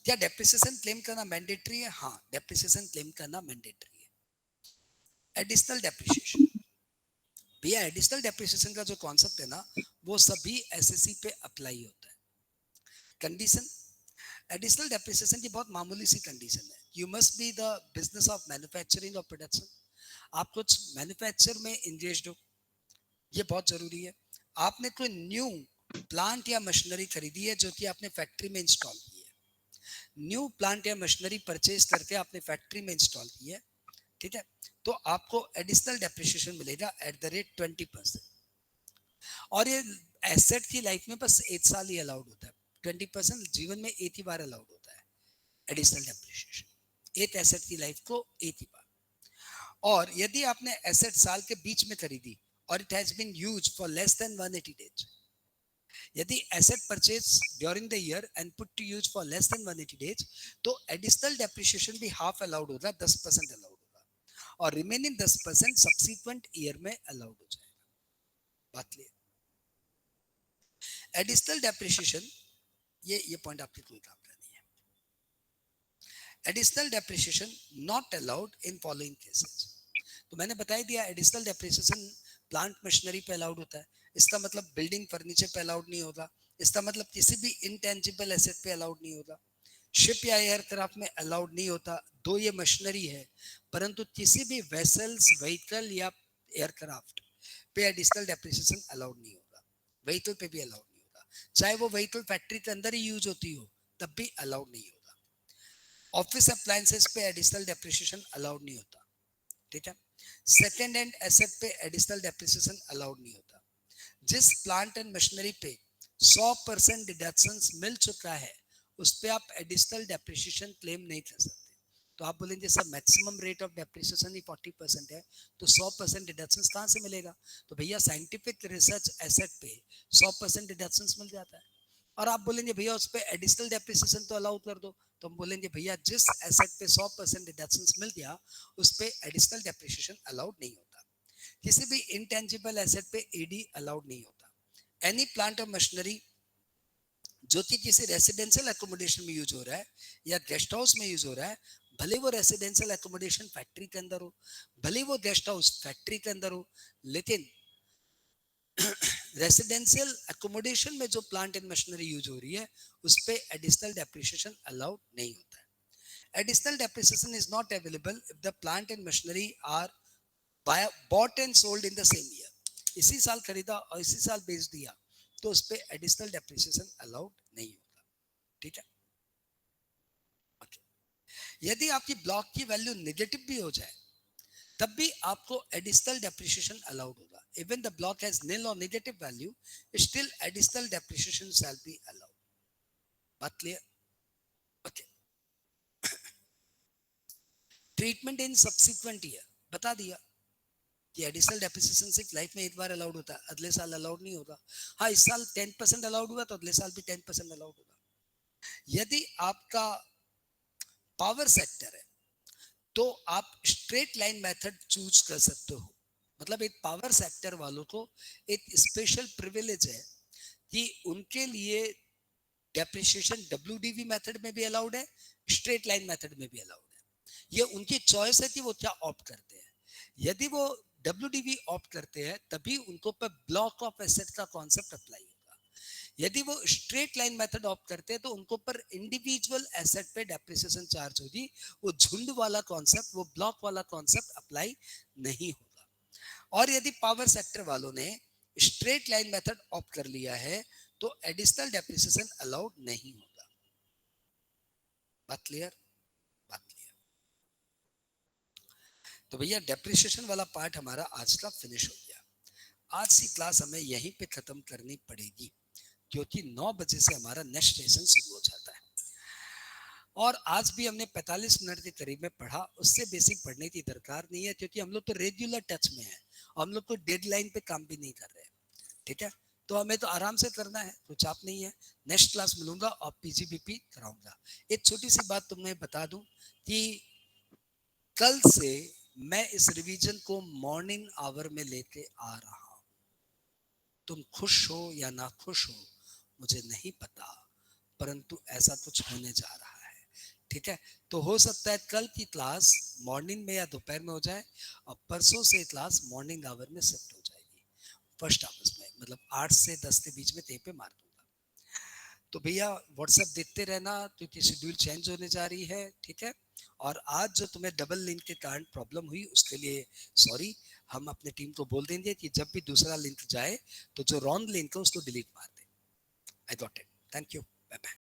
क्या depreciation claim करना mandatory है? हाँ, डेप्रिसिएशन क्लेम करना मैंडेटरी है। एडिशनल डेप्रिसिएशन, भैया एडिशनल डेप्रिसिएशन का जो कॉन्सेप्ट है ना, वो सभी एसएससी पे अप्लाई होता है। कंडीशन, एडिशनल डेप्रिसिएशन की बहुत मामूली सी कंडीशन है, you must be the business of manufacturing और प्रोडक्शन, आप कुछ मैन्युफैक्चर में इंगेज्ड हो, ये बहुत जरूरी है। आपने कोई न्यू प्लांट या मशीनरी खरीदी है जो कि आपने फैक्ट्री में इंस्टॉल की है, न्यू प्लांट या मशीनरी परचेज करके आपने फैक्ट्री में इंस्टॉल की है, ठीक है, तो आपको एडिशनल डेप्रिसिएशन मिलेगा एट द रेट 20%। और ये एसेट की लाइफ में बस 1 साल ही अलाउड होता है, 20% जीवन में एक ही बार अलाउड होता है एडिशनल डेप्रिसिएशन, एक एसेट की लाइफ को एक ही बार। और यदि आपने एसेट साल के बीच में खरीदी और it has been used for less than 180 days, यदि asset purchase during the year and put to use for less than 180 days, तो एडिशनल डेप्रिसिएशन भी हाफ अलाउड होगा, 10% अलाउड होगा, और रिमेनिंग 10% सब्सिक्वेंट ईयर में अलाउड हो जाएगा। बात क्लियर? एडिशनल डेप्रिसिएशन, ये पॉइंट आपके कोई काम का नहीं है। Additional depreciation not allowed in following cases, तो मैंने बता ही दिया एडिशनल डेप्रिसिएशन प्लांट मशीनरी पे अलाउड होता है, इसका मतलब बिल्डिंग फर्नीचर पे अलाउड नहीं होगा, इसका मतलब किसी भी इनटेंजिबल एसेट पे अलाउड नहीं होगा, शिप या एयरक्राफ्ट में अलाउड नहीं होता, दो ये मशीनरी है, परंतु किसी भी वेसल्स, व्हीकल या एयरक्राफ्ट पे एडिशनल डेप्रिसिएशन अलाउड नहीं होगा, व्हीकल पे भी अलाउड नहीं होगा, चाहे वो व्हीकल फैक्ट्री के अंदर ही यूज होती हो तब भी अलाउड नहीं होगा। ऑफिस अप्लायंसेस पे एडिशनल डेप्रिसिएशन अलाउड नहीं होता, ठीक है। सेकेंड हैंड एसेट पे एडिशनल डेप्रिसिएशन अलाउड नहीं होता। जिस प्लांट एंड मशीनरी पे 100% डिडक्शन मिल चुका है उस पे आप एडिशनल डेप्रिसिएशन क्लेम नहीं कर सकते। तो आप बोलेंगे sir maximum rate of depreciation ही 40% है, तो 100% डिडक्शन कहाँ से मिलेगा? तो भैया साइंटिफिक रिसर्च एसेट पे 100% डिडक्शन मिल जाता है। और आप बोलेंगे भैया उस पर एडिशनल डेप्रिसिएशन तो अलाउ कर दो, तो हम बोलेंगे भैया जिस एसेट पे 100% डिडक्शन मिल गया उस पे एडिशनल डेप्रिसिएशन अलाउड नहीं होता। किसी भी इंटेंजिबल एसेट पे एडी अलाउड नहीं होता। एनी प्लांट और मशीनरी जो कि किसी रेसिडेंशियल एकोमोडेशन में यूज हो रहा है या गेस्ट हाउस में यूज हो रहा है, भले वो रेसिडेंशियल एकोमोडेशन फैक्ट्री के अंदर हो, भले वो गेस्ट हाउस फैक्ट्री के अंदर हो, लेकिन रेसिडेंशियल एकोमोडेशन में जो प्लांट एंड मशीनरी यूज हो रही है उस पे एडिशनल डेप्रिसिएशन अलाउड नहीं होता है। Additional depreciation is not available if the plant and machinery are bought and sold in the same year, इसी साल खरीदा और इसी साल बेच दिया तो उस पे एडिशनल डेप्रिसिएशन अलाउड नहीं होगा, ठीक है। okay. यदि आपकी ब्लॉक की वैल्यू नेगेटिव भी हो जाए तब भी आपको एडिशनल डेप्रिसिएशन अलाउड होगा, even the block has nil or negative value, still additional depreciation shall be allowed। बात clear? Okay. Treatment in subsequent year बता दिया कि एडिशनल डेप्रिसिएशन सिर्फ लाइफ में एक बार अलाउड होता है, अगले साल अलाउड नहीं होगा। हाँ, इस साल 10% अलाउड हुआ तो अगले साल भी 10% अलाउड होगा। यदि आपका पावर सेक्टर है तो आप स्ट्रेट लाइन मेथड चूज कर सकते हो, मतलब एक पावर सेक्टर वालों को एक स्पेशल प्रिविलेज है कि उनके लिए डेप्रिसिएशन डब्ल्यूडीवी मेथड में भी अलाउड है, स्ट्रेट लाइन मेथड में भी अलाउड है। ये उनकी चॉइस है कि वो क्या ऑप्ट करते हैं। यदि वो डब्ल्यूडीवी ऑप्ट करते हैं तभी उनको पर ब्लॉक ऑफ एसेट का कॉन्सेप्ट अप्लाई होगा। यदि वो स्ट्रेट लाइन मेथड ऑप्ट करते हैं तो उनको पर इंडिविजुअल एसेट पे डेप्रिसिएशन चार्ज होगी, वो झुंड वाला कॉन्सेप्ट, वो ब्लॉक वाला कॉन्सेप्ट अप्लाई नहीं होगा। और यदि पावर सेक्टर वालों ने स्ट्रेट लाइन मेथड ऑप्ट कर लिया है तो एडिशनल डेप्रिसिएशन अलाउड नहीं होगा। बात क्लियर? बात क्लियर। तो भैया डेप्रिसिएशन वाला पार्ट हमारा आज का फिनिश हो गया। आज की क्लास हमें यहीं पे खत्म करनी पड़ेगी क्योंकि 9 बजे से हमारा नेक्स्ट सेशन शुरू हो जाता है। और आज भी हमने 45 मिनट के करीब में पढ़ा, उससे बेसिक पढ़ने की दरकार नहीं है क्योंकि हम लोग तो रेगुलर टच में है, हम लोग तो डेडलाइन पे काम भी नहीं कर रहे, ठीक है। तो हमें तो आराम से करना है, कुछ चाप नहीं है। नेक्स्ट क्लास मिलूंगा और पीजीबीपी कराऊंगा। एक छोटी सी बात तुम्हें बता दूं कि कल से मैं इस रिवीजन को मॉर्निंग आवर में लेके आ रहा हूं। तुम खुश हो या ना खुश हो मुझे नहीं पता, परंतु ऐसा कुछ होने जा रहा है। ठीक है, तो हो सकता है कल की क्लास मॉर्निंग में या दोपहर में हो जाए, और परसों से क्लास मॉर्निंग आवर में शिफ्ट हो जाएगी, फर्स्ट आवर्स में, मतलब 8 से 10 के बीच में ते पे मार दूंगा। तो भैया व्हाट्सएप देखते रहना, क्योंकि शेड्यूल चेंज होने जा रही है, ठीक है। और आज जो तुम्हें डबल लिंक के कारण प्रॉब्लम हुई उसके लिए सॉरी। हम अपने टीम को बोल देंगे कि जब भी दूसरा लिंक जाए तो जो रॉन्ग लिंक है उसको डिलीट मार दे। I got it, thank you, bye bye.